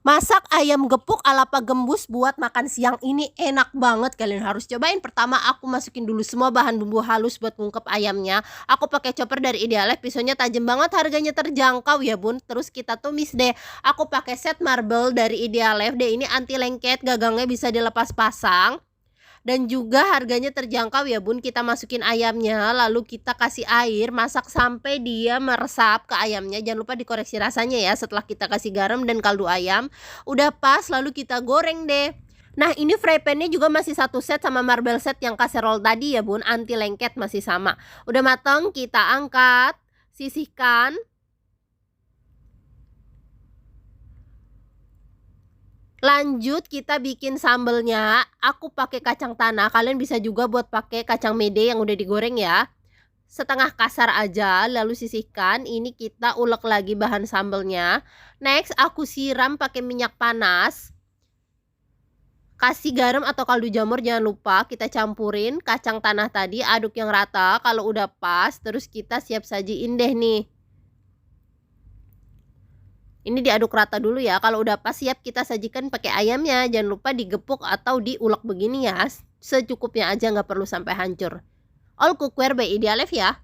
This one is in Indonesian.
Masak ayam gepuk ala Pak Gembus buat makan siang ini enak banget, kalian harus cobain. Pertama aku masukin dulu semua bahan bumbu halus buat ngungkep ayamnya. Aku pakai chopper dari Idealef, pisaunya tajam banget, harganya terjangkau ya bun. Terus kita tumis deh. Aku pakai set marble dari Idealef deh, ini anti lengket, gagangnya bisa dilepas pasang. Dan juga harganya terjangkau ya bun. Kita masukin ayamnya, lalu kita kasih air, masak sampai dia meresap ke ayamnya. Jangan lupa dikoreksi rasanya ya setelah kita kasih garam dan kaldu ayam. Udah pas, lalu kita goreng deh. Nah ini fry pan-nya juga masih satu set sama marble set yang kaserol tadi ya bun, anti lengket masih sama. Udah mateng, kita angkat, sisihkan. Lanjut kita bikin sambelnya. Aku pakai kacang tanah, kalian bisa juga buat pakai kacang mede yang udah digoreng ya. Setengah kasar aja, lalu sisihkan. Ini kita ulek lagi bahan sambelnya. Next aku siram pakai minyak panas. Kasih garam atau kaldu jamur, jangan lupa kita campurin kacang tanah tadi, aduk yang rata. Kalau udah pas, terus kita siap sajiin deh nih. Ini diaduk rata dulu ya. Kalau udah pas siap kita sajikan pakai ayamnya. Jangan lupa digepuk atau diulek begini ya. Secukupnya aja, nggak perlu sampai hancur. All cookware by Idealef ya.